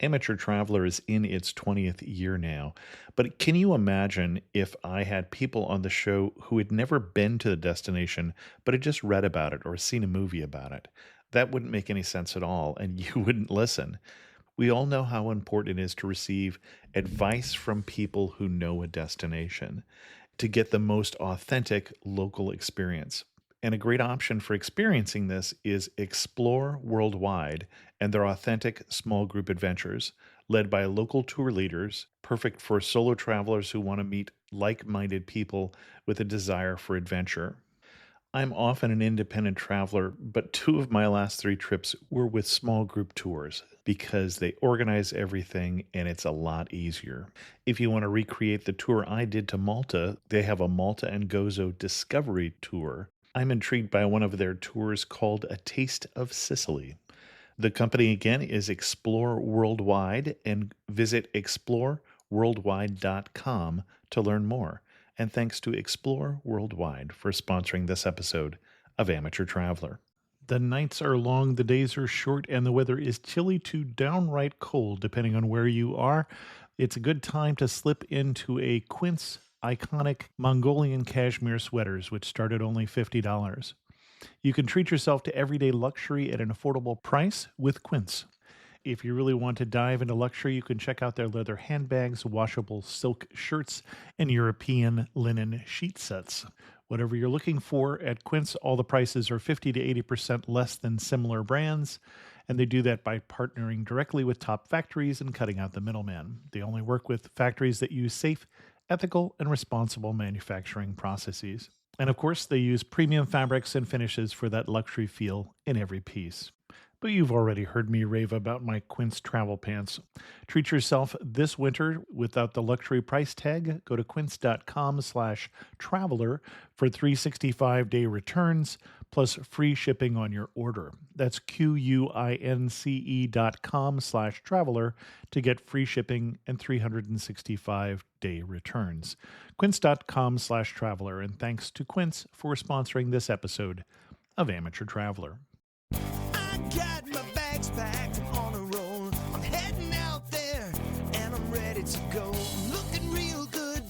Amateur Traveler is in its 20th year now, but can you imagine if I had people on the show who had never been to the destination but had just read about it or seen a movie about it? That wouldn't make any sense at all, and you wouldn't listen. We all know how important it is to receive advice from people who know a destination to get the most authentic local experience. And a great option for experiencing this is Explore Worldwide and their authentic small group adventures, led by local tour leaders, perfect for solo travelers who want to meet like minded people with a desire for adventure. I'm often an independent traveler, but two of my last three trips were with small group tours because they organize everything and it's a lot easier. If you want to recreate the tour I did to Malta, they have a Malta and Gozo Discovery Tour. I'm intrigued by one of their tours called A Taste of Sicily. The company again is Explore Worldwide, and visit exploreworldwide.com to learn more. And thanks to Explore Worldwide for sponsoring this episode of Amateur Traveler. The nights are long, the days are short, and the weather is chilly to downright cold, depending on where you are. It's a good time to slip into a Quince iconic Mongolian cashmere sweaters, which start at only $50. You can treat yourself to everyday luxury at an affordable price with Quince. If you really want to dive into luxury, you can check out their leather handbags, washable silk shirts, and European linen sheet sets. Whatever you're looking for at Quince, all the prices are 50 to 80% less than similar brands, and they do that by partnering directly with top factories and cutting out the middleman. They only work with factories that use safe, ethical, and responsible manufacturing processes. And of course, they use premium fabrics and finishes for that luxury feel in every piece. But you've already heard me rave about my Quince travel pants. Treat yourself this winter without the luxury price tag. Go to quince.com/traveler for 365-day returns plus free shipping on your order. That's QUINCE.com/traveler to get free shipping and 365-day returns. Quince.com/traveler. And thanks to Quince for sponsoring this episode of Amateur Traveler. Got my bags packed, I'm on a roll. I'm heading out there and I'm ready to go. I'm looking real good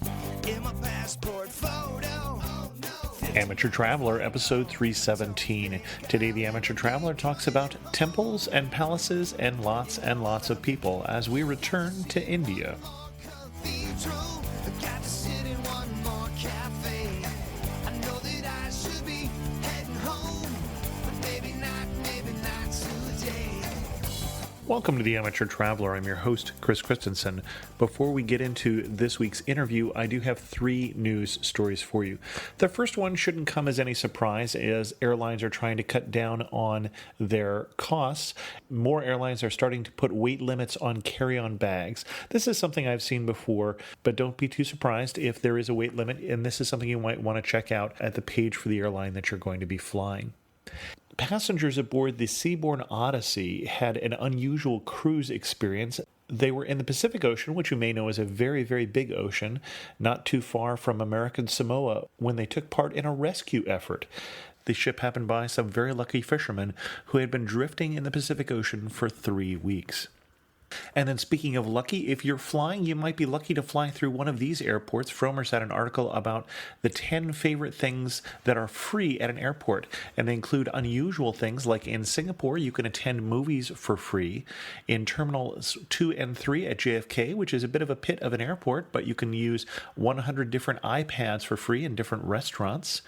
in my passport photo. Oh, no. Amateur Traveler, episode 317. Today, the Amateur Traveler talks about temples and palaces and lots of people as we return to India. Cathedral, got to sit in one more cafe. I know that I should be heading home, but maybe not today. Welcome to the Amateur Traveler. I'm your host, Chris Christensen. Before we get into this week's interview, I do have three news stories for you. The first one shouldn't come as any surprise, as airlines are trying to cut down on their costs. More airlines are starting to put weight limits on carry-on bags. This is something I've seen before, but don't be too surprised if there is a weight limit, and this is something you might want to check out at the page for the airline that you're going to be flying. Passengers aboard the Seabourn Odyssey had an unusual cruise experience. They were in the Pacific Ocean, which you may know is a very, very big ocean, not too far from American Samoa, when they took part in a rescue effort. The ship happened by some very lucky fishermen who had been drifting in the Pacific Ocean for 3 weeks. And then speaking of lucky, if you're flying, you might be lucky to fly through one of these airports. Frommer's had an article about the 10 favorite things that are free at an airport. And they include unusual things like in Singapore, you can attend movies for free. In Terminals 2 and 3 at JFK, which is a bit of a pit of an airport, but you can use 100 different iPads for free in different restaurants.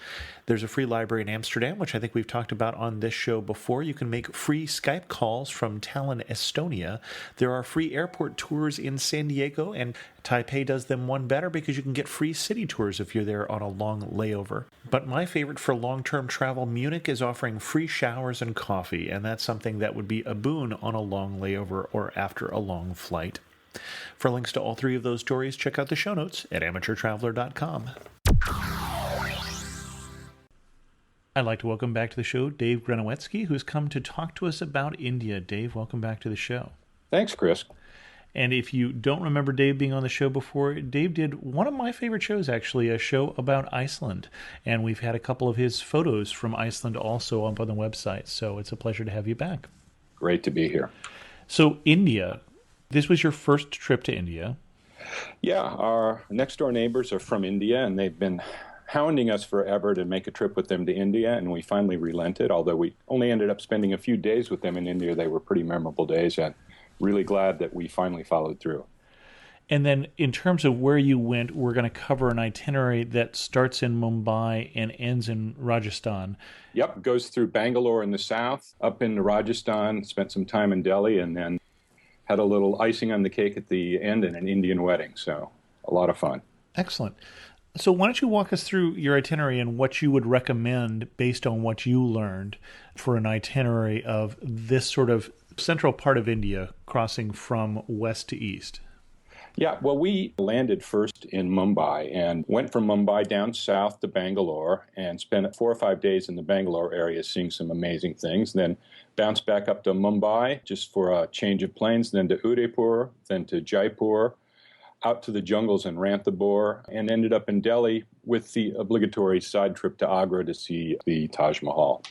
There's a free library in Amsterdam, which I think we've talked about on this show before. You can make free Skype calls from Tallinn, Estonia. There are free airport tours in San Diego, and Taipei does them one better because you can get free city tours if you're there on a long layover. But my favorite for long-term travel, Munich is offering free showers and coffee, and that's something that would be a boon on a long layover or after a long flight. For links to all three of those stories, check out the show notes at amateurtraveler.com. I'd like to welcome back to the show Dave Grenewetzki, who's come to talk to us about India. Dave, welcome back to the show. Thanks, Chris. And if you don't remember Dave being on the show before, Dave did one of my favorite shows, actually, a show about Iceland. And we've had a couple of his photos from Iceland also up on the website. So it's a pleasure to have you back. Great to be here. So India, This was your first trip to India. Yeah, our next door neighbors are from India, and they've been hounding us forever to make a trip with them to India, and we finally relented. Although we only ended up spending a few days with them in India, they were pretty memorable days, and really glad that we finally followed through. And then in terms of where you went, we're going to cover an itinerary that starts in Mumbai and ends in Rajasthan. Yep, goes through Bangalore in the south, up into Rajasthan, spent some time in Delhi, and then had a little icing on the cake at the end and an Indian wedding. So a lot of fun. Excellent. So why don't you walk us through your itinerary and what you would recommend based on what you learned for an itinerary of this sort of central part of India crossing from west to east? Yeah, well, we landed first in Mumbai and went from Mumbai down south to Bangalore and spent 4 or 5 days in the Bangalore area seeing some amazing things. Then bounced back up to Mumbai just for a change of planes, then to Udaipur, then to Jaipur, out to the jungles in Ranthambore, and ended up in Delhi with the obligatory side trip to Agra to see the Taj Mahal.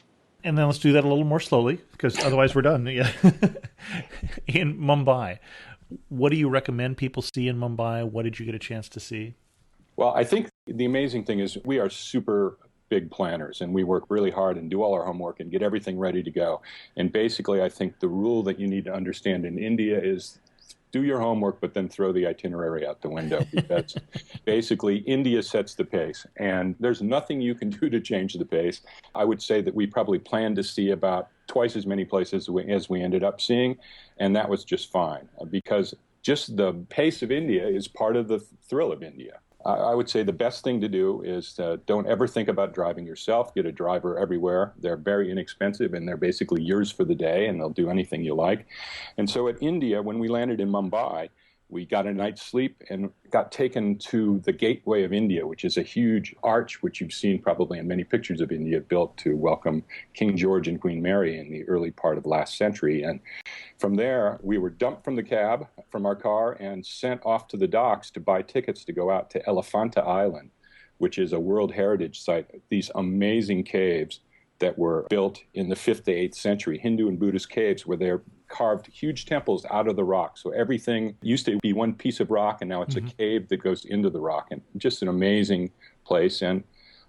And then let's do that a little more slowly because otherwise we're done. Yeah. In Mumbai, what do you recommend people see in Mumbai? What did you get a chance to see? Well, I think the amazing thing is we are super big planners and we work really hard and do all our homework and get everything ready to go. And basically, I think the rule that you need to understand in India is do your homework, but then throw the itinerary out the window because basically India sets the pace and there's nothing you can do to change the pace. I would say that we probably planned to see about twice as many places as we ended up seeing, and that was just fine because just the pace of India is part of the thrill of India. I would say the best thing to do is don't ever think about driving yourself. Get a driver everywhere. They're very inexpensive, and they're basically yours for the day, and they'll do anything you like. And so at India, when we landed in Mumbai, we got a night's sleep and got taken to the Gateway of India, which is a huge arch, which you've seen probably in many pictures of India, built to welcome King George and Queen Mary in the early part of last century. And from there, we were dumped from the cab, from our car, and sent off to the docks to buy tickets to go out to Elephanta Island, which is a World Heritage Site. These amazing caves that were built in the 5th to 8th century, Hindu and Buddhist caves, where they're carved huge temples out of the rock. So everything used to be one piece of rock, and now it's a cave that goes into the rock. And just an amazing place. And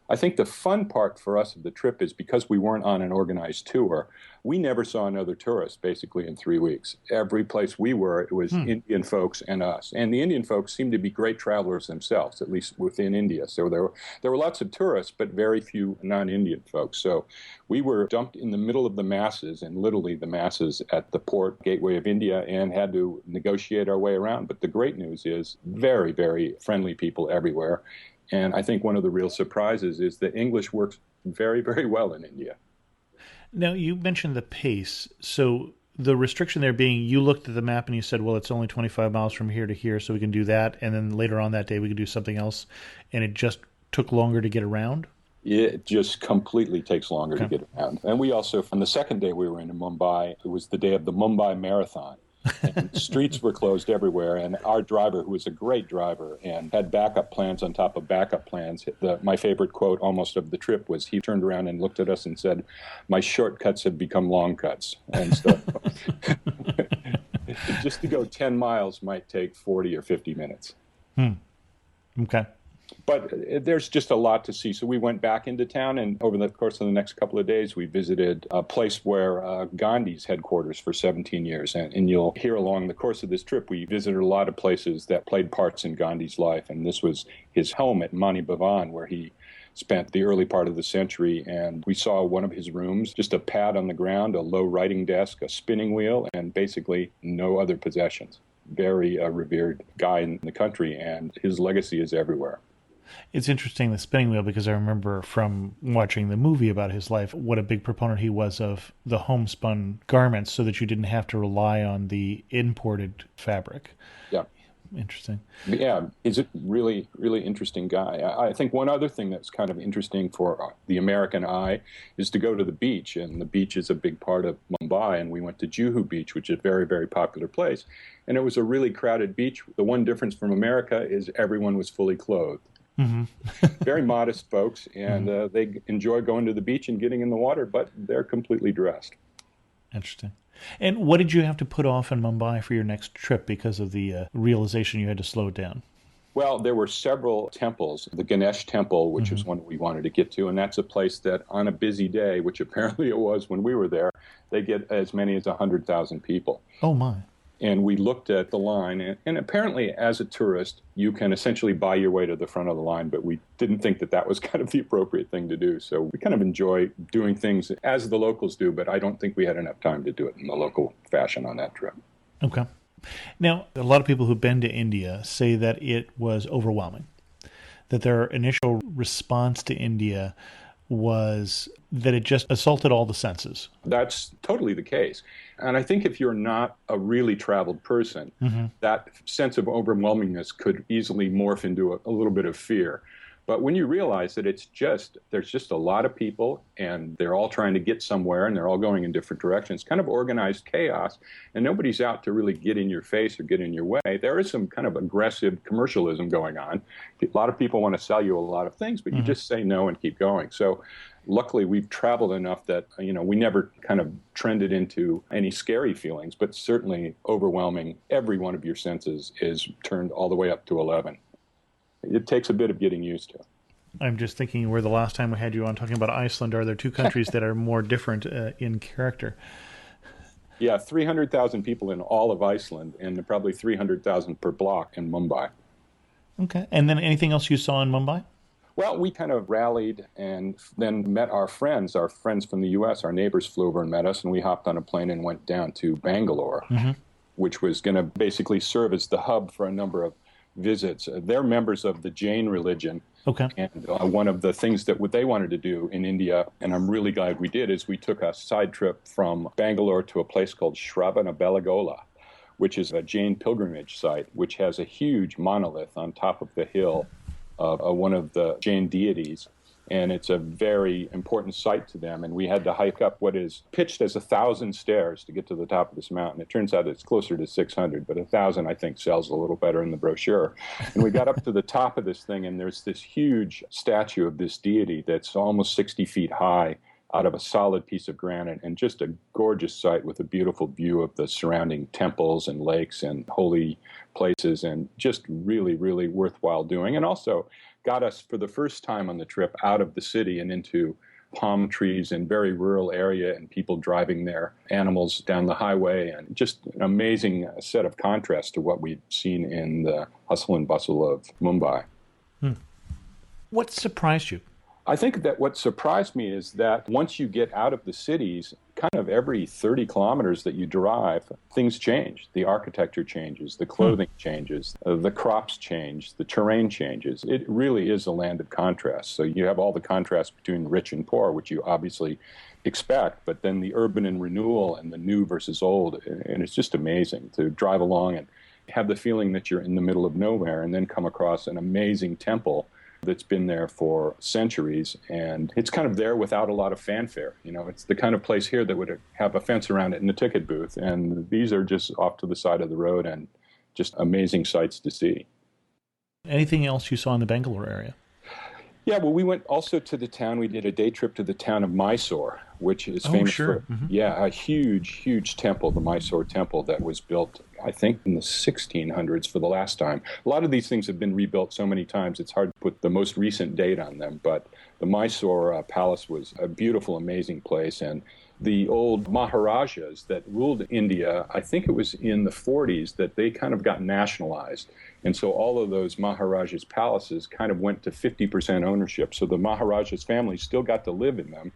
I think the fun part for us of the trip is because we weren't on an organized tour, we never saw another tourist basically in 3 weeks. Every place we were, it was Indian folks and us. And the Indian folks seemed to be great travelers themselves, at least within India. So there were lots of tourists, but very few non-Indian folks. So we were dumped in the middle of the masses, and literally the masses at the port gateway of India, and had to negotiate our way around. But the great news is very, very friendly people everywhere. And I think one of the real surprises is that English works very, very well in India. Now, you mentioned the pace. So the restriction there being you looked at the map and you said, well, it's only 25 miles from here to here, so we can do that. And then later on that day, we could do something else. And it just took longer to get around? It just completely takes longer to get around. And we also, on the second day we were in Mumbai, it was the day of the Mumbai Marathon. And streets were closed everywhere, and our driver, who was a great driver and had backup plans on top of backup plans, my favorite quote almost of the trip was he turned around and looked at us and said, "My shortcuts have become long cuts." And so just to go 10 miles might take 40 or 50 minutes. Okay. But there's just a lot to see. So we went back into town, and over the course of the next couple of days, we visited a place where Gandhi's headquarters for 17 years. And you'll hear along the course of this trip, we visited a lot of places that played parts in Gandhi's life. And this was his home at Mani Bhavan, where he spent the early part of the century. And we saw one of his rooms, just a pad on the ground, a low writing desk, a spinning wheel, and basically no other possessions. Very revered guy in the country, and his legacy is everywhere. It's interesting, the spinning wheel, because I remember from watching the movie about his life, what a big proponent he was of the homespun garments so that you didn't have to rely on the imported fabric. Yeah. Interesting. Yeah, he's a really, really interesting guy. I think one other thing that's kind of interesting for the American eye is to go to the beach, and the beach is a big part of Mumbai, and we went to Juhu Beach, which is a very, very popular place, and it was a really crowded beach. The one difference from America is everyone was fully clothed. Very modest folks, and they enjoy going to the beach and getting in the water, but they're completely dressed. Interesting. And what did you have to put off in Mumbai for your next trip because of the realization you had to slow it down? Well, there were several temples. The Ganesh temple, which is one we wanted to get to, and that's a place that on a busy day, which apparently it was when we were there, they get as many as 100,000 people. Oh, my. And we looked at the line, and apparently as a tourist, you can essentially buy your way to the front of the line, but we didn't think that that was kind of the appropriate thing to do. So we kind of enjoy doing things as the locals do, but I don't think we had enough time to do it in the local fashion on that trip. Okay. Now, a lot of people who've been to India say that it was overwhelming, that their initial response to India was that it just assaulted all the senses. That's totally the case. And I think if you're not a really traveled person, that sense of overwhelmingness could easily morph into a little bit of fear. But when you realize that there's just a lot of people and they're all trying to get somewhere and they're all going in different directions, kind of organized chaos, and nobody's out to really get in your face or get in your way, there is some kind of aggressive commercialism going on. A lot of people want to sell you a lot of things, but you just say no and keep going. So luckily, we've traveled enough that, we never kind of trended into any scary feelings, but certainly overwhelming. Every one of your senses is turned all the way up to 11. It takes a bit of getting used to. I'm just thinking where the last time we had you on talking about Iceland, are there two countries that are more different in character? Yeah, 300,000 people in all of Iceland and probably 300,000 per block in Mumbai. Okay. And then anything else you saw in Mumbai? Well, we kind of rallied and then met our friends from the U.S. Our neighbors flew over and met us, and we hopped on a plane and went down to Bangalore, which was going to basically serve as the hub for a number of visits. They're members of the Jain religion. Okay. And one of the things that what they wanted to do in India, and I'm really glad we did, is we took a side trip from Bangalore to a place called Shravanabelagola, which is a Jain pilgrimage site, which has a huge monolith on top of the hill of one of the Jain deities. And it's a very important site to them. And we had to hike up what is pitched as 1,000 stairs to get to the top of this mountain. It turns out it's closer to 600, but 1,000, I think, sells a little better in the brochure. And we got up to the top of this thing, and there's this huge statue of this deity that's almost 60 feet high out of a solid piece of granite, and just a gorgeous site with a beautiful view of the surrounding temples and lakes and holy places, and just really, really worthwhile doing. And also got us for the first time on the trip out of the city and into palm trees and very rural area and people driving their animals down the highway, and just an amazing set of contrast to what we'd seen in the hustle and bustle of Mumbai. What surprised you? I think that what surprised me is that once you get out of the cities, kind of every 30 kilometers that you drive, things change. The architecture changes, the clothing changes, the crops change, the terrain changes. It really is a land of contrast. So you have all the contrast between rich and poor, which you obviously expect, but then the urban and renewal and the new versus old. And it's just amazing to drive along and have the feeling that you're in the middle of nowhere and then come across an amazing temple that's been there for centuries, and it's kind of there without a lot of fanfare. It's the kind of place here that would have a fence around it and a ticket booth, and these are just off to the side of the road and just amazing sights to see. Anything else you saw in the Bangalore area? Yeah, well, we went also to the town. We did a day trip to the town of Mysore, which is famous for, a huge temple, the Mysore temple that was built, I think, in the 1600s for the last time. A lot of these things have been rebuilt so many times, it's hard to put the most recent date on them. But the Mysore palace was a beautiful, amazing place. And the old Maharajas that ruled India, I think it was in the 40s that they kind of got nationalized. And so all of those Maharajas' palaces kind of went to 50% ownership. So the Maharajas' family still got to live in them,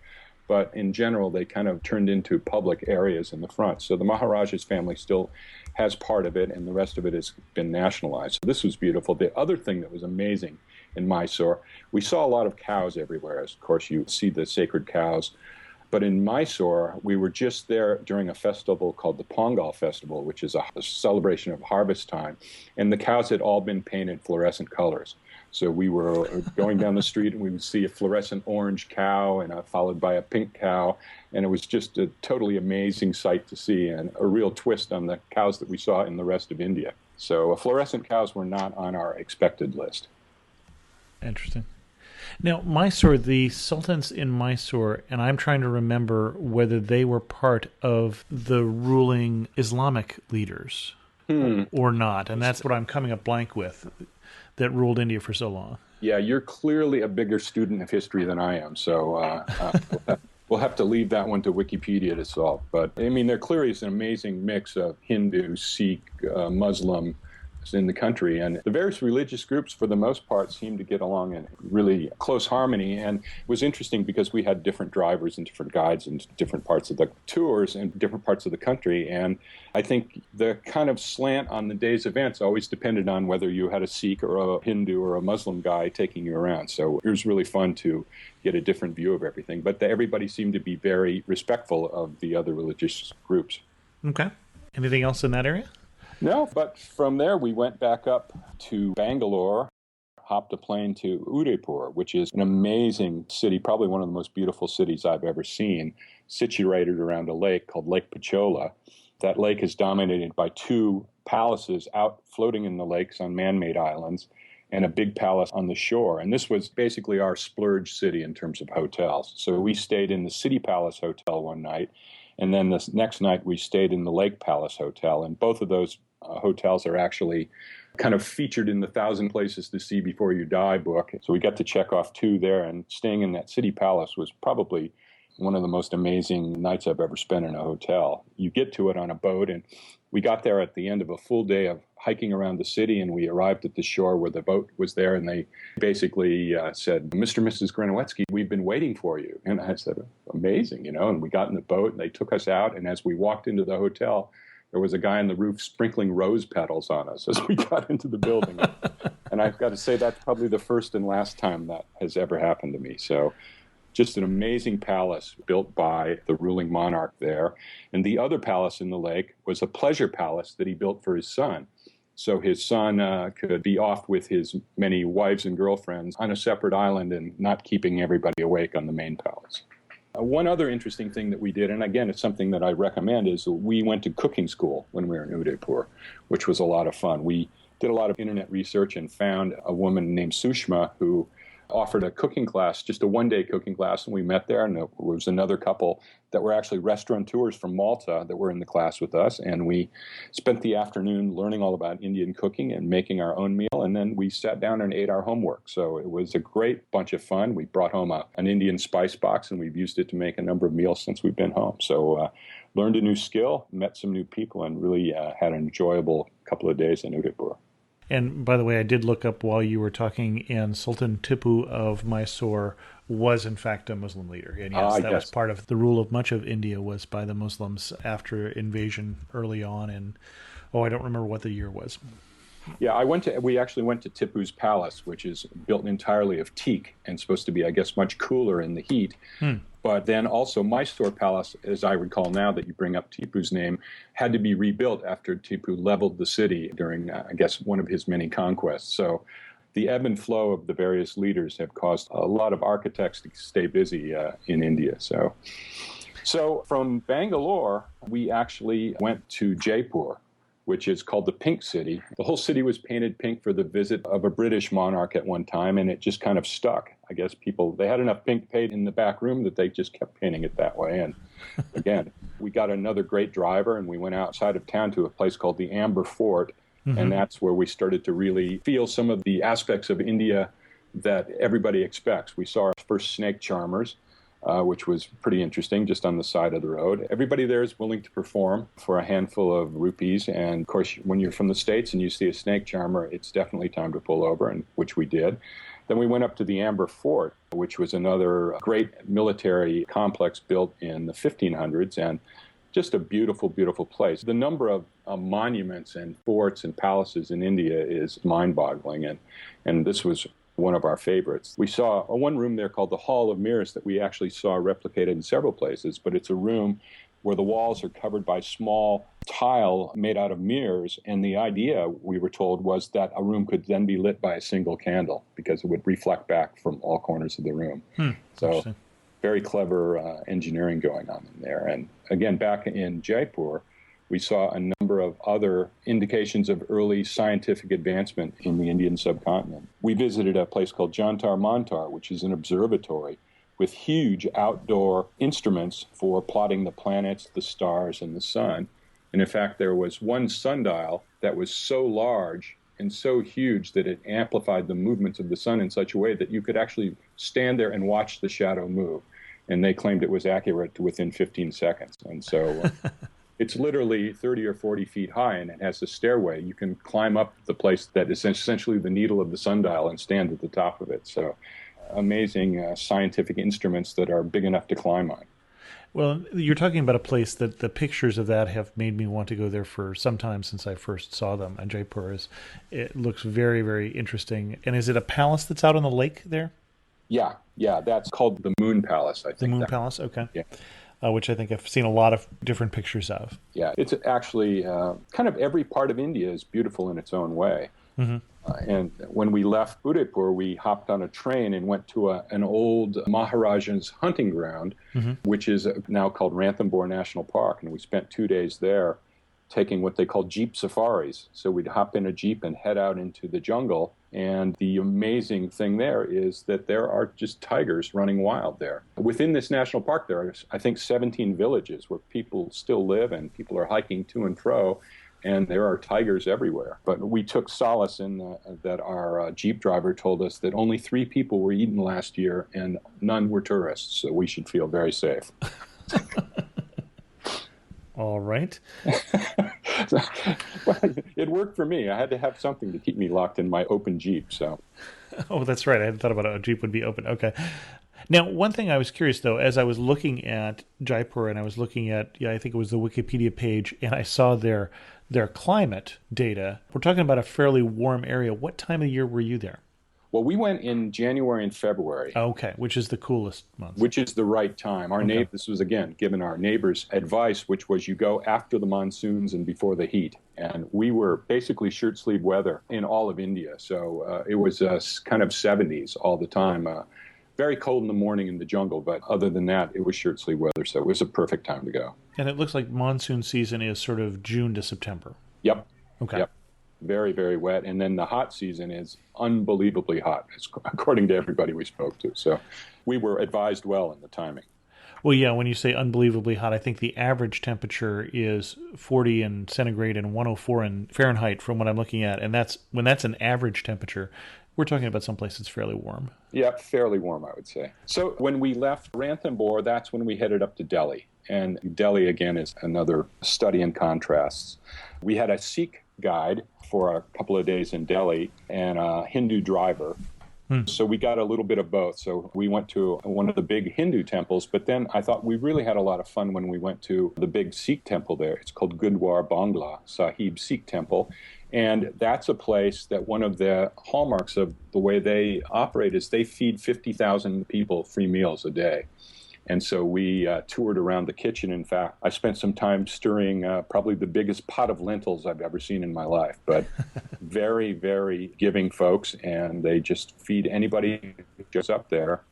but in general, they kind of turned into public areas in the front. So the Maharajas' family still has part of it, and the rest of it has been nationalized. So this was beautiful. The other thing that was amazing in Mysore, we saw a lot of cows everywhere. Of course, you see the sacred cows. But in Mysore, we were just there during a festival called the Pongal Festival, which is a celebration of harvest time. And the cows had all been painted fluorescent colors. So we were going down the street and we would see a fluorescent orange cow and followed by a pink cow. And it was just a totally amazing sight to see, and a real twist on the cows that we saw in the rest of India. So fluorescent cows were not on our expected list. Interesting. Now, Mysore, the sultans in Mysore, and I'm trying to remember whether they were part of the ruling Islamic leaders or not, and that's what I'm coming up blank with, that ruled India for so long. Yeah, you're clearly a bigger student of history than I am, so we'll have to leave that one to Wikipedia to solve. But I mean, there clearly is an amazing mix of Hindu, Sikh, Muslim in the country, and the various religious groups, for the most part, seem to get along in really close harmony. And it was interesting because we had different drivers and different guides in different parts of the tours and different parts of the country. And I think the kind of slant on the day's events always depended on whether you had a Sikh or a Hindu or a Muslim guy taking you around. So it was really fun to get a different view of everything. But everybody seemed to be very respectful of the other religious groups. Okay. Anything else in that area? No, but from there we went back up to Bangalore, hopped a plane to Udaipur, which is an amazing city, probably one of the most beautiful cities I've ever seen, situated around a lake called Lake Pichola. That lake is dominated by two palaces out floating in the lakes on man-made islands and a big palace on the shore. And this was basically our splurge city in terms of hotels. So we stayed in the City Palace Hotel one night, and then the next night we stayed in the Lake Palace Hotel. And both of those hotels are actually kind of featured in the 1,000 Places to See Before You Die book. So we got to check off two there, and staying in that City Palace was probably one of the most amazing nights I've ever spent in a hotel. You get to it on a boat, and we got there at the end of a full day of hiking around the city, and we arrived at the shore where the boat was there, and they basically said, "Mr. and Mrs. Grenewetzki, we've been waiting for you." And I said, "Amazing," and we got in the boat, and they took us out, and as we walked into the hotel, there was a guy on the roof sprinkling rose petals on us as we got into the building. And I've got to say that's probably the first and last time that has ever happened to me. So just an amazing palace built by the ruling monarch there. And the other palace in the lake was a pleasure palace that he built for his son. So his son could be off with his many wives and girlfriends on a separate island and not keeping everybody awake on the main palace. One other interesting thing that we did, and again, it's something that I recommend, is we went to cooking school when we were in Udaipur, which was a lot of fun. We did a lot of internet research and found a woman named Sushma who offered a cooking class, just a one-day cooking class, and we met there, and there was another couple that were actually restaurateurs from Malta that were in the class with us, and we spent the afternoon learning all about Indian cooking and making our own meal, and then we sat down and ate our homework. So it was a great bunch of fun. We brought home an Indian spice box, and we've used it to make a number of meals since we've been home. So learned a new skill, met some new people, and really had an enjoyable couple of days in Udaipur. And by the way, I did look up while you were talking, and Sultan Tipu of Mysore was in fact a Muslim leader. And yes, that was part of the rule of much of India was by the Muslims after invasion early on. And I don't remember what the year was. Yeah, we actually went to Tipu's palace, which is built entirely of teak and supposed to be, I guess, much cooler in the heat. But then also Mysore Palace, as I recall now that you bring up Tipu's name, had to be rebuilt after Tipu leveled the city during, I guess, one of his many conquests. So the ebb and flow of the various leaders have caused a lot of architects to stay busy in India. So from Bangalore, we actually went to Jaipur, which is called the Pink City. The whole city was painted pink for the visit of a British monarch at one time, and it just kind of stuck. I guess they had enough pink paint in the back room that they just kept painting it that way. And again, we got another great driver, and we went outside of town to a place called the Amber Fort, and that's where we started to really feel some of the aspects of India that everybody expects. We saw our first snake charmers, which was pretty interesting, just on the side of the road. Everybody there is willing to perform for a handful of rupees. And, of course, when you're from the States and you see a snake charmer, it's definitely time to pull over, and which we did. Then we went up to the Amber Fort, which was another great military complex built in the 1500s, and just a beautiful, beautiful place. The number of monuments and forts and palaces in India is mind-boggling, and this was one of our favorites. We saw one room there called the Hall of Mirrors that we actually saw replicated in several places, but it's a room where the walls are covered by small tile made out of mirrors, and the idea, we were told, was that a room could then be lit by a single candle because it would reflect back from all corners of the room. So very clever engineering going on in there. And again, back in Jaipur, we saw a number number of other indications of early scientific advancement in the Indian subcontinent. We visited a place called Jantar Mantar, which is an observatory with huge outdoor instruments for plotting the planets, the stars, and the sun. And in fact, there was one sundial that was so large and so huge that it amplified the movements of the sun in such a way that you could actually stand there and watch the shadow move. And they claimed it was accurate to within 15 seconds. And so it's literally 30 or 40 feet high, and it has a stairway. You can climb up the place that is essentially the needle of the sundial and stand at the top of it. So amazing scientific instruments that are big enough to climb on. Well, you're talking about a place that the pictures of that have made me want to go there for some time since I first saw them. And Jaipur it looks very, very interesting. And is it a palace that's out on the lake there? Yeah, that's called the Moon Palace, I think. The Moon Palace, okay. Yeah. Which I think I've seen a lot of different pictures of. Yeah, it's actually kind of every part of India is beautiful in its own way. Mm-hmm. And when we left Udaipur, we hopped on a train and went to an old Maharaja's hunting ground, mm-hmm. which is now called Ranthambore National Park. And we spent 2 days there taking what they call jeep safaris. So we'd hop in a jeep and head out into the jungle. And the amazing thing there is that there are just tigers running wild there. Within this national park, there are, I think, 17 villages where people still live and people are hiking to and fro. And there are tigers everywhere. But we took solace in that our Jeep driver told us that only 3 people were eaten last year and none were tourists, so we should feel very safe. All right. Well, it worked for me. I had to have something to keep me locked in my open Jeep. So. Oh, that's right. I hadn't thought about a Jeep would be open. Okay. Now, one thing I was curious, though, as I was looking at Jaipur and I was looking at, I think it was the Wikipedia page, and I saw their climate data. We're talking about a fairly warm area. What time of the year were you there? Well, we went in January and February. Okay, which is the coolest month. Which is the right time. This was, again, given our neighbors' advice, which was you go after the monsoons and before the heat. And we were basically shirt-sleeve weather in all of India. So it was kind of 70s all the time. Very cold in the morning in the jungle, but other than that, it was shirt-sleeve weather, so it was a perfect time to go. And it looks like monsoon season is sort of June to September. Yep. Okay. Yep. Very, very wet. And then the hot season is unbelievably hot, according to everybody we spoke to. So we were advised well in the timing. Well, yeah, when you say unbelievably hot, I think the average temperature is 40 in centigrade and 104 in Fahrenheit from what I'm looking at. And when that's an average temperature, we're talking about someplace that's fairly warm. Yeah, fairly warm, I would say. So when we left Ranthambore, that's when we headed up to Delhi. And Delhi, again, is another study in contrasts. We had a Sikh guide for a couple of days in Delhi and a Hindu driver. So we got a little bit of both. So we went to one of the big Hindu temples, but then I thought we really had a lot of fun when we went to the big Sikh temple there. It's called Gurdwara Bangla Sahib Sikh Temple. And that's a place that one of the hallmarks of the way they operate is they feed 50,000 people free meals a day. And so we toured around the kitchen. In fact, I spent some time stirring probably the biggest pot of lentils I've ever seen in my life. But very, very giving folks, and they just feed anybody who goes up there.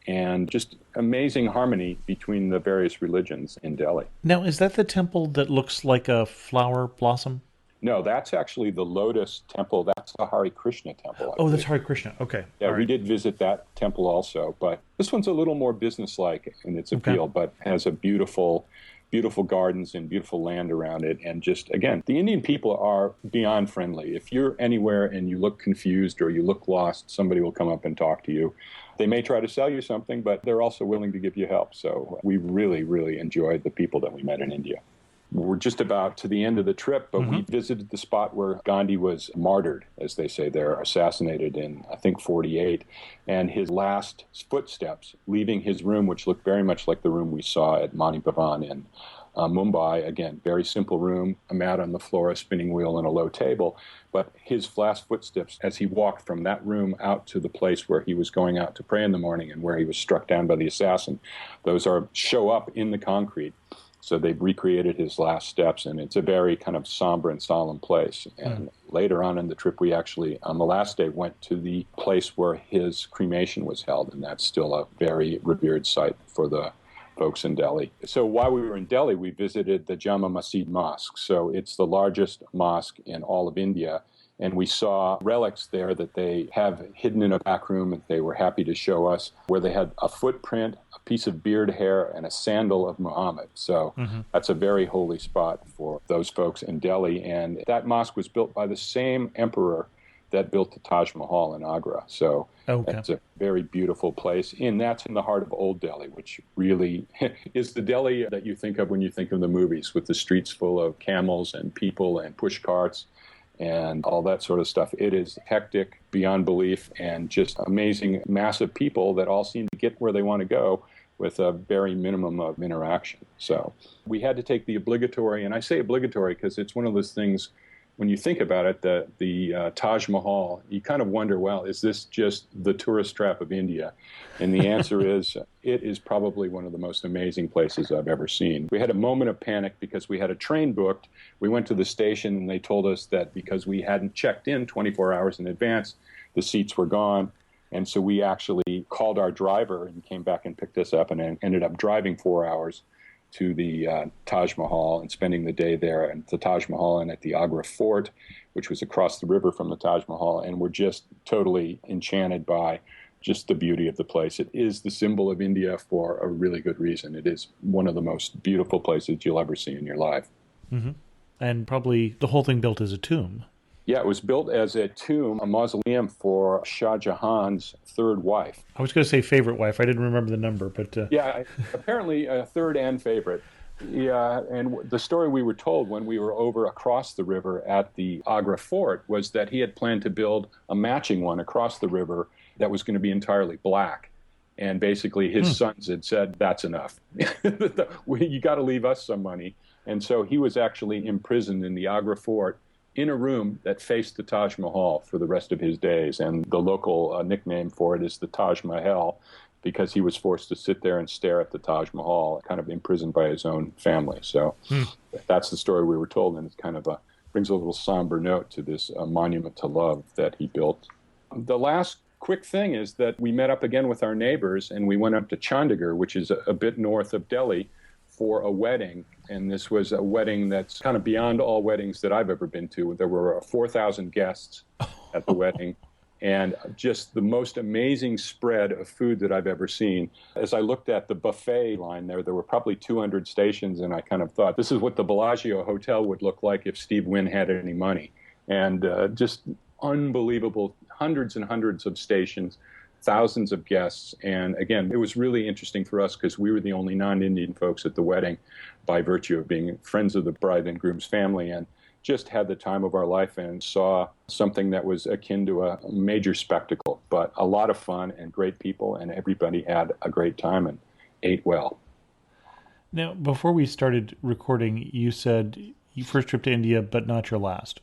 And just amazing harmony between the various religions in Delhi. Now, is that the temple that looks like a flower blossom? No, that's actually the Lotus Temple. That's the Hare Krishna Temple. Oh, that's Hare Krishna. Okay. Yeah, we did visit that temple also. But this one's a little more businesslike in its appeal, but has a beautiful gardens and beautiful land around it. And just, again, the Indian people are beyond friendly. If you're anywhere and you look confused or you look lost, somebody will come up and talk to you. They may try to sell you something, but they're also willing to give you help. So we really, really enjoyed the people that we met in India. We're just about to the end of the trip, but we visited the spot where Gandhi was martyred, as they say there, assassinated in, I think, 48. And his last footsteps leaving his room, which looked very much like the room we saw at Mani Bhavan in Mumbai. Again, very simple room, a mat on the floor, a spinning wheel, and a low table. But his last footsteps as he walked from that room out to the place where he was going out to pray in the morning and where he was struck down by the assassin, those show up in the concrete. So they've recreated his last steps, and it's a very kind of somber and solemn place. And later on in the trip, we actually, on the last day, went to the place where his cremation was held, and that's still a very revered site for the folks in Delhi. So while we were in Delhi, we visited the Jama Masjid Mosque. So it's the largest mosque in all of India. And we saw relics there that they have hidden in a back room that they were happy to show us, where they had a footprint, a piece of beard hair, and a sandal of Muhammad. So that's a very holy spot for those folks in Delhi. And that mosque was built by the same emperor that built the Taj Mahal in Agra. So It's a very beautiful place. And that's in the heart of Old Delhi, which really is the Delhi that you think of when you think of the movies, with the streets full of camels and people and push carts and all that sort of stuff. It is hectic beyond belief, and just amazing, massive people that all seem to get where they want to go with a very minimum of interaction. So we had to take the obligatory, and I say obligatory because it's one of those things, when you think about it, the Taj Mahal, you kind of wonder, well, is this just the tourist trap of India? And the answer is, it is probably one of the most amazing places I've ever seen. We had a moment of panic because we had a train booked. We went to the station and they told us that because we hadn't checked in 24 hours in advance, the seats were gone. And so we actually called our driver and came back and picked us up, and ended up driving 4 hours to the Taj Mahal and spending the day there at the Taj Mahal and at the Agra Fort, which was across the river from the Taj Mahal. And we're just totally enchanted by just the beauty of the place. It is the symbol of India for a really good reason. It is one of the most beautiful places you'll ever see in your life. And probably the whole thing built as a tomb. Yeah, it was built as a tomb, a mausoleum for Shah Jahan's third wife. I was going to say favorite wife. I didn't remember the number, but... Yeah, apparently a third and favorite. Yeah, and the story we were told when we were over across the river at the Agra Fort was that he had planned to build a matching one across the river that was going to be entirely black. And basically his sons had said, that's enough. You got to leave us some money. And so he was actually imprisoned in the Agra Fort in a room that faced the Taj Mahal for the rest of his days. And the local nickname for it is the Taj Mahal, because he was forced to sit there and stare at the Taj Mahal, kind of imprisoned by his own family. So that's the story we were told, and it kind of brings a little somber note to this monument to love that he built. The last quick thing is that we met up again with our neighbors, and we went up to Chandigarh, which is a bit north of Delhi, for a wedding. And this was a wedding that's kind of beyond all weddings that I've ever been to. There were 4,000 guests at the wedding, and just the most amazing spread of food that I've ever seen. As I looked at the buffet line there were probably 200 stations, and I kind of thought, this is what the Bellagio Hotel would look like if Steve Wynn had any money. And just unbelievable, hundreds and hundreds of stations, thousands of guests. And again, it was really interesting for us because we were the only non-Indian folks at the wedding by virtue of being friends of the bride and groom's family, and just had the time of our life and saw something that was akin to a major spectacle, but a lot of fun and great people, and everybody had a great time and ate well. Now, before we started recording, you said your first trip to India, but not your last.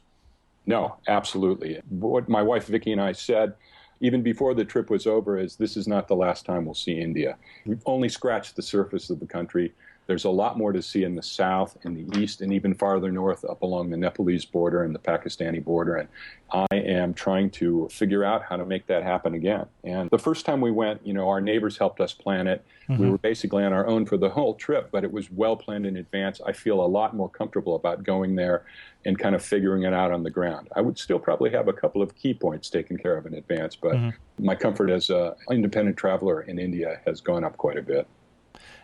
No, absolutely. What my wife Vicky and I said, even before the trip was over, is this is not the last time we'll see India. We've only scratched the surface of the country. There's a lot more to see in the south, in the east, and even farther north up along the Nepalese border and the Pakistani border. And I am trying to figure out how to make that happen again. And the first time we went, our neighbors helped us plan it. We were basically on our own for the whole trip, but it was well planned in advance. I feel a lot more comfortable about going there and kind of figuring it out on the ground. I would still probably have a couple of key points taken care of in advance, but my comfort as an independent traveler in India has gone up quite a bit.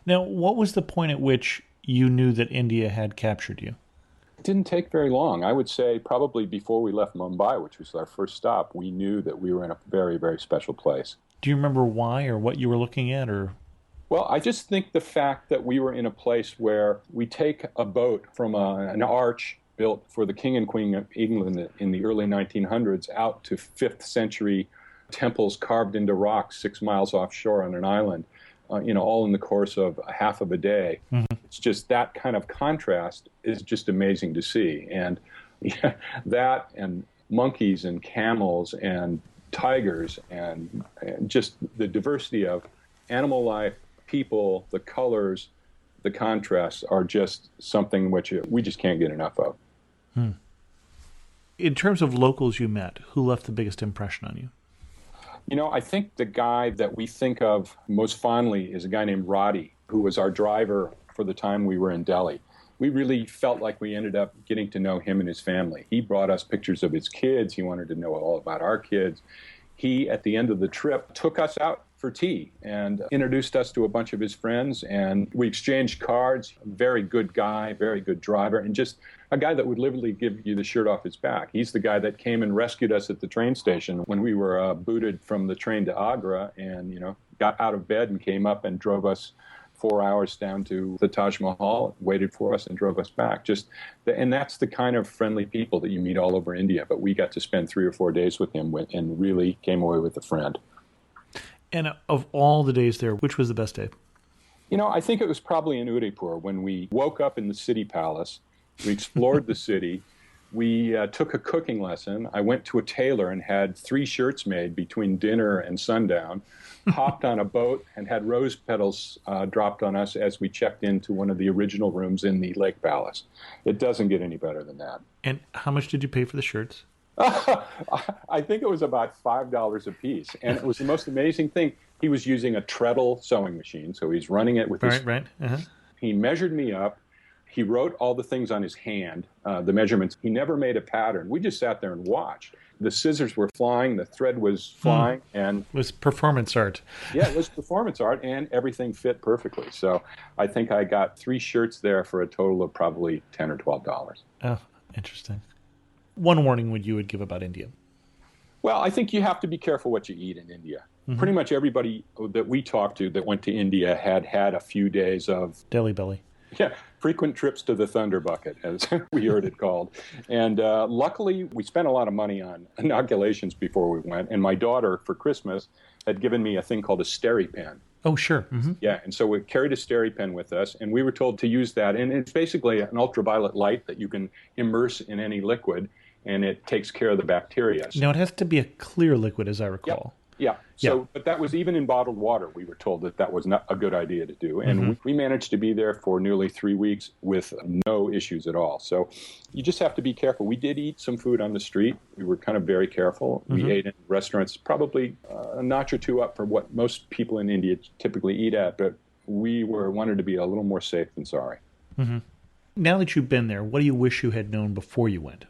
Now, what was the point at which you knew that India had captured you? It didn't take very long. I would say probably before we left Mumbai, which was our first stop, we knew that we were in a very, very special place. Do you remember why or what you were looking at? Or Well, I just think the fact that we were in a place where we take a boat from an arch built for the King and Queen of England in the early 1900s out to 5th century temples carved into rocks 6 miles offshore on an island, all in the course of half of a day. It's just that kind of contrast is just amazing to see. And that and monkeys and camels and tigers and just the diversity of animal life, people, the colors, the contrasts are just something which we just can't get enough of. In terms of locals you met, who left the biggest impression on you? I think the guy that we think of most fondly is a guy named Roddy. who was our driver for the time we were in Delhi. We really felt like we ended up getting to know him and his family. He brought us pictures of his kids. He wanted to know all about our kids. He, at the end of the trip, took us out for tea and introduced us to a bunch of his friends, and we exchanged cards. Very good guy, very good driver, and just a guy that would literally give you the shirt off his back. He's the guy that came and rescued us at the train station when we were booted from the train to Agra, and got out of bed and came up and drove us 4 hours down to the Taj Mahal, waited for us and drove us back. And that's the kind of friendly people that you meet all over India. But we got to spend 3 or 4 days with him and really came away with a friend. And of all the days there, which was the best day? I think it was probably in Udaipur when we woke up in the city palace. We explored the city. We took a cooking lesson. I went to a tailor and had 3 shirts made between dinner and sundown, hopped on a boat and had rose petals dropped on us as we checked into one of the original rooms in the Lake Palace. It doesn't get any better than that. And how much did you pay for the shirts? I think it was about $5 a piece. And it was the most amazing thing. He was using a treadle sewing machine, so he's running it with his... Right. Uh-huh. He measured me up. He wrote all the things on his hand, the measurements. He never made a pattern. We just sat there and watched. The scissors were flying, the thread was flying, and it was performance art. Yeah, it was performance art, and everything fit perfectly. So I think I got 3 shirts there for a total of probably $10 or $12. Oh, interesting. One warning you would give about India? Well, I think you have to be careful what you eat in India. Mm-hmm. Pretty much everybody that we talked to that went to India had a few days of... Delhi belly. Yeah, frequent trips to the Thunder Bucket, as we heard it called. And luckily, we spent a lot of money on inoculations before we went. And my daughter, for Christmas, had given me a thing called a SteriPen. Oh, sure. Mm-hmm. Yeah, and so we carried a SteriPen with us, and we were told to use that. And it's basically an ultraviolet light that you can immerse in any liquid, and it takes care of the bacteria. Now, it has to be a clear liquid, as I recall. Yeah. But that was even in bottled water. We were told that was not a good idea to do. And we managed to be there for nearly 3 weeks with no issues at all. So you just have to be careful. We did eat some food on the street. We were kind of very careful. We ate in restaurants probably a notch or 2 up from what most people in India typically eat at. But we wanted to be a little more safe than sorry. Mm-hmm. Now that you've been there, what do you wish you had known before you went?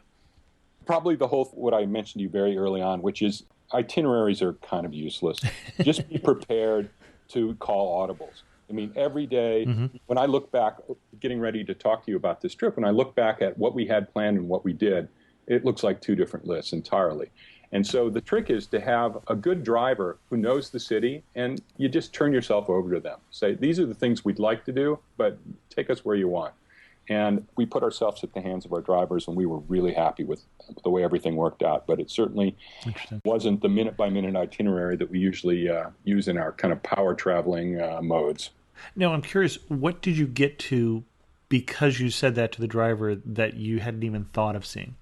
Probably what I mentioned to you very early on, which is itineraries are kind of useless. Just be prepared to call audibles. I mean, every day, when I look back, getting ready to talk to you about this trip, when I look back at what we had planned and what we did, it looks like 2 different lists entirely. And so the trick is to have a good driver who knows the city, and you just turn yourself over to them. Say, these are the things we'd like to do, but take us where you want. And we put ourselves at the hands of our drivers, and we were really happy with the way everything worked out. But it certainly wasn't the minute-by-minute itinerary that we usually use in our kind of power traveling modes. Now, I'm curious, what did you get to because you said that to the driver that you hadn't even thought of seeing?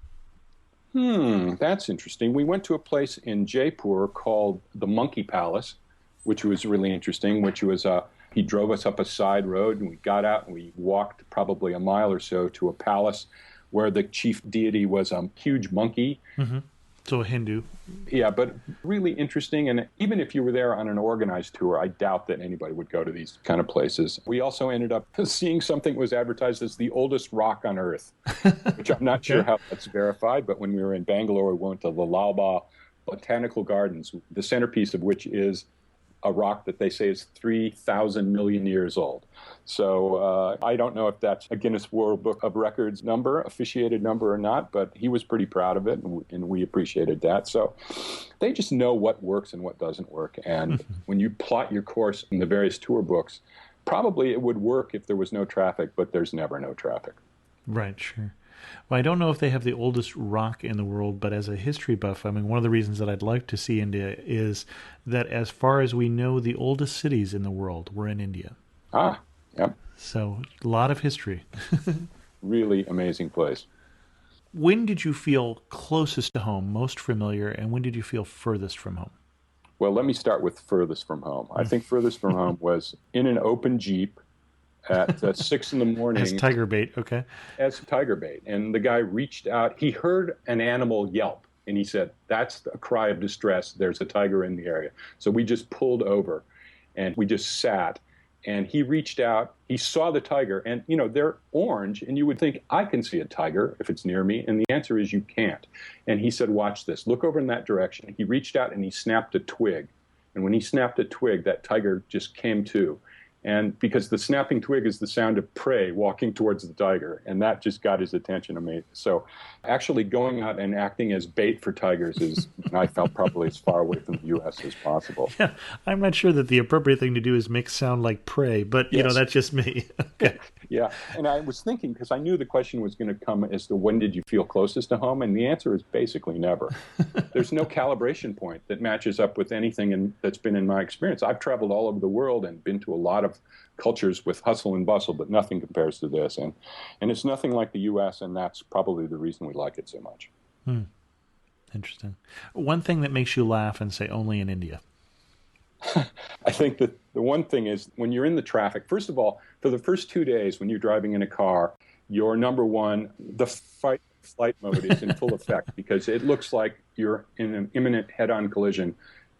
That's interesting. We went to a place in Jaipur called the Monkey Palace, which was really interesting, which was he drove us up a side road, and we got out and we walked probably a mile or so to a palace where the chief deity was a huge monkey. Mm-hmm. So a Hindu. Yeah, but really interesting. And even if you were there on an organized tour, I doubt that anybody would go to these kind of places. We also ended up seeing something that was advertised as the oldest rock on Earth, which I'm not sure how that's verified. But when we were in Bangalore, we went to the Lalba Botanical Gardens, the centerpiece of which is a rock that they say is 3,000 million years old. So I don't know if that's a Guinness World Book of Records number, officiated number or not, but he was pretty proud of it, and we appreciated that. So they just know what works and what doesn't work. And when you plot your course in the various tour books, probably it would work if there was no traffic, but there's never no traffic. Right, sure. Well, I don't know if they have the oldest rock in the world, but as a history buff, I mean, one of the reasons that I'd like to see India is that as far as we know, the oldest cities in the world were in India. Ah, yep. So a lot of history. Really amazing place. When did you feel closest to home, most familiar, and when did you feel furthest from home? Well, let me start with furthest from home. I think furthest from home was in an open Jeep at 6 in the morning. As tiger bait, okay. As tiger bait. And the guy reached out. He heard an animal yelp, and he said, that's a cry of distress. There's a tiger in the area. So we just pulled over, and we just sat. And he reached out, he saw the tiger, and they're orange, and you would think, I can see a tiger if it's near me, and the answer is you can't. And he said, watch this, look over in that direction. He reached out and he snapped a twig. And when he snapped a twig, that tiger just came to. And because the snapping twig is the sound of prey walking towards the tiger, and that just got his attention. Amazing. So actually going out and acting as bait for tigers is, I felt, probably as far away from the U.S. as possible. Yeah, I'm not sure that the appropriate thing to do is make sound like prey, but, Yes. that's just me. Okay. Yeah, and I was thinking, because I knew the question was going to come as to when did you feel closest to home, and the answer is basically never. There's no calibration point that matches up with anything that's been in my experience. I've traveled all over the world and been to a lot of cultures with hustle and bustle, but nothing compares to this. And it's nothing like the U.S., and that's probably the reason we like it so much. Interesting. One thing that makes you laugh and say only in India. I think that the one thing is when you're in the traffic, first of all, for the first 2 days when you're driving in a car, your number one, the fight-flight mode is in full effect because it looks like you're in an imminent head-on collision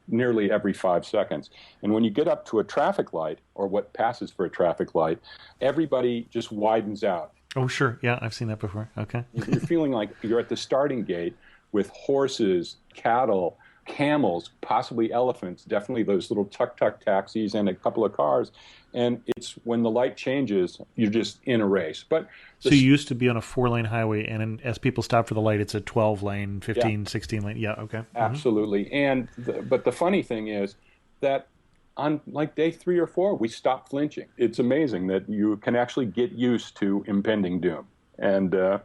nearly every 5 seconds. And when you get up to a traffic light or what passes for a traffic light, everybody just widens out. Oh, sure. Yeah, I've seen that before. Okay. You're feeling like you're at the starting gate with horses, cattle, camels, possibly elephants, definitely those little tuk-tuk taxis and a couple of cars. And it's when the light changes, you're just in a race. But So you used to be on a 4-lane highway, and as people stop for the light, it's a 12-lane, 15, 16-lane. Yeah, okay. Absolutely. And but the funny thing is that on like day 3 or 4, we stopped flinching. It's amazing that you can actually get used to impending doom. And the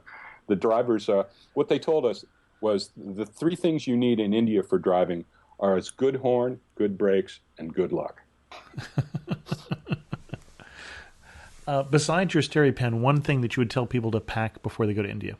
drivers, what they told us was the 3 things you need in India for driving are a good horn, good brakes, and good luck. Besides your stereo pen, one thing that you would tell people to pack before they go to India?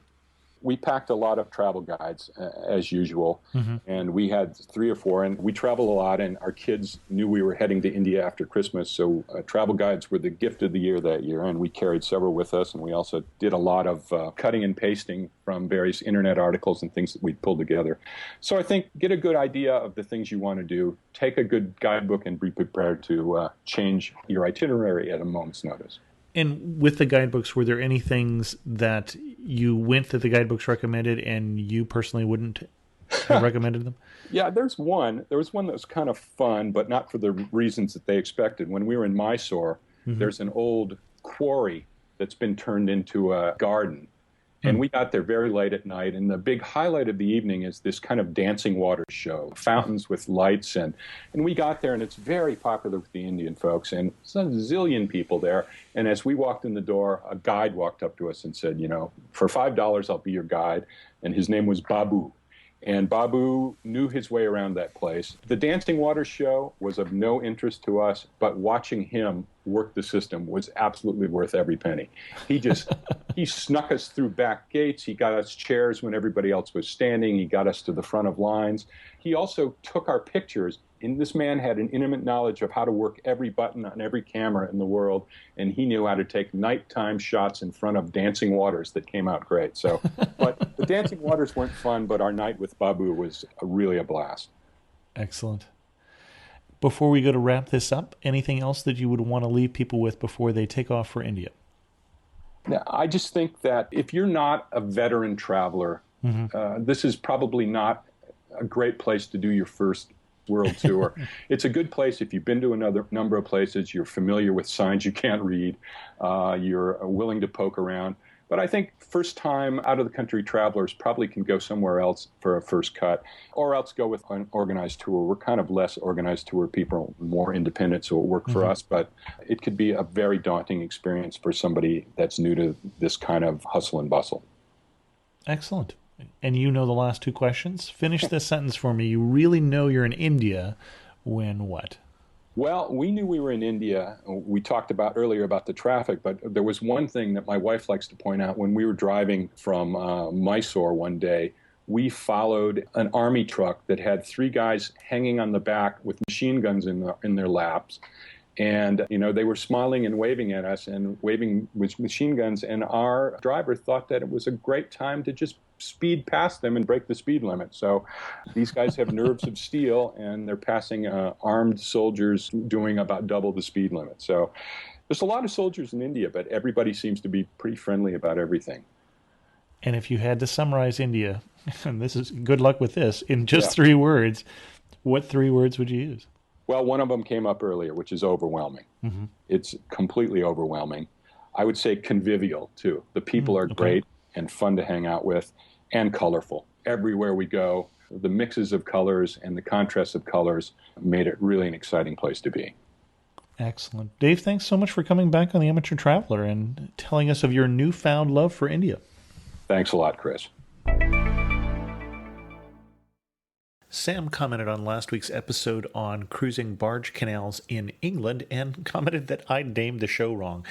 We packed a lot of travel guides, as usual, and we had 3 or 4, and we travel a lot, and our kids knew we were heading to India after Christmas, so travel guides were the gift of the year that year, and we carried several with us, and we also did a lot of cutting and pasting from various internet articles and things that we pulled together. So I think get a good idea of the things you want to do, take a good guidebook, and be prepared to change your itinerary at a moment's notice. And with the guidebooks, were there any things that you went that the guidebooks recommended and you personally wouldn't have recommended them? Yeah, there was one that was kind of fun, but not for the reasons that they expected. When we were in Mysore, there's an old quarry that's been turned into a garden. And we got there very late at night, and the big highlight of the evening is this kind of dancing water show, fountains with lights, and we got there, and it's very popular with the Indian folks, and there's a zillion people there. And as we walked in the door, a guide walked up to us and said, for $5, I'll be your guide, and his name was Babu. And Babu knew his way around that place. The dancing water show was of no interest to us, but watching him work the system was absolutely worth every penny. He snuck us through back gates. He got us chairs when everybody else was standing. He got us to the front of lines. He also took our pictures. And this man had an intimate knowledge of how to work every button on every camera in the world, and he knew how to take nighttime shots in front of dancing waters that came out great. So, but the dancing waters weren't fun, but our night with Babu was really a blast. Excellent. Before we go to wrap this up, anything else that you would want to leave people with before they take off for India? Now, I just think that if you're not a veteran traveler, this is probably not a great place to do your first world tour. It's a good place if you've been to another number of places, you're familiar with signs you can't read, you're willing to poke around. But I think first-time out-of-the-country travelers probably can go somewhere else for a first cut, or else go with an organized tour. We're kind of less organized tour people, more independent, so it worked for us. But it could be a very daunting experience for somebody that's new to this kind of hustle and bustle. Excellent. And you know the last 2 questions. Finish this sentence for me. You really know you're in India when what? Well, we knew we were in India. We talked about earlier about the traffic, but there was one thing that my wife likes to point out. When we were driving from Mysore one day, we followed an army truck that had 3 guys hanging on the back with machine guns in their laps. And, they were smiling and waving at us and waving with machine guns. And our driver thought that it was a great time to just speed past them and break the speed limit. So these guys have nerves of steel, and they're passing armed soldiers doing about double the speed limit. So there's a lot of soldiers in India, but everybody seems to be pretty friendly about everything. And if you had to summarize India, and this is good luck with this, in just 3 words, what 3 words would you use? Well, one of them came up earlier, which is overwhelming. Mm-hmm. It's completely overwhelming. I would say convivial, too. The people are great and fun to hang out with, and colorful. Everywhere we go, the mixes of colors and the contrast of colors made it really an exciting place to be. Excellent. Dave, thanks so much for coming back on The Amateur Traveler and telling us of your newfound love for India. Thanks a lot, Chris. Sam commented on last week's episode on cruising barge canals in England and commented that I named the show wrong.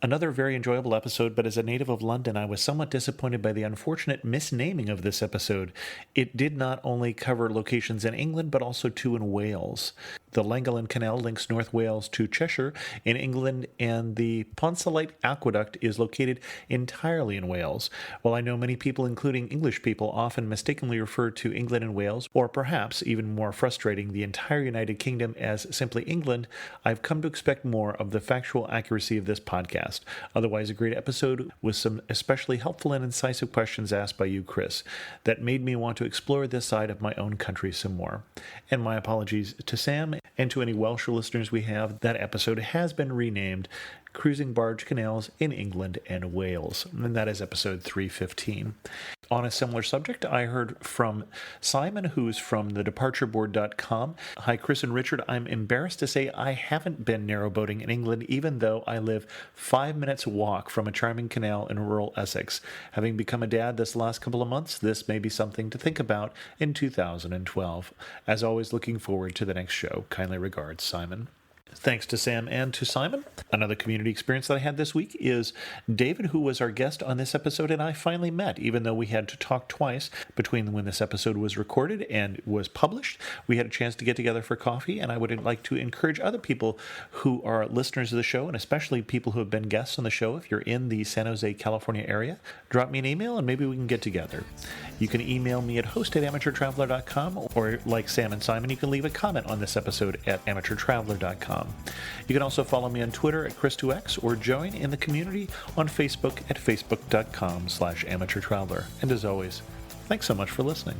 Another very enjoyable episode, but as a native of London, I was somewhat disappointed by the unfortunate misnaming of this episode. It did not only cover locations in England, but also 2 in Wales. The Llangollen Canal links North Wales to Cheshire in England, and the Ponsalite Aqueduct is located entirely in Wales. While I know many people, including English people, often mistakenly refer to England and Wales, or perhaps even more frustrating, the entire United Kingdom as simply England, I've come to expect more of the factual accuracy of this podcast. Otherwise, a great episode with some especially helpful and incisive questions asked by you, Chris, that made me want to explore this side of my own country some more. And my apologies to Sam and to any Welsh listeners we have. That episode has been renamed Cruising Barge Canals in England and Wales, and that is episode 315. On a similar subject, I heard from Simon, who's from thedepartureboard.com. Hi, Chris and Richard. I'm embarrassed to say I haven't been narrowboating in England, even though I live 5 minutes walk from a charming canal in rural Essex. Having become a dad this last couple of months, this may be something to think about in 2012. As always, looking forward to the next show. Kindly regards, Simon. Thanks to Sam and to Simon. Another community experience that I had this week is David, who was our guest on this episode, and I finally met, even though we had to talk twice between when this episode was recorded and was published. We had a chance to get together for coffee, and I would like to encourage other people who are listeners of the show, and especially people who have been guests on the show, if you're in the San Jose, California area, drop me an email and maybe we can get together. You can email me at host@amateurtraveler.com, or like Sam and Simon, you can leave a comment on this episode at amateurtraveler.com. You can also follow me on Twitter at Chris2X or join in the community on Facebook at facebook.com/amateurtraveler. And as always, thanks so much for listening.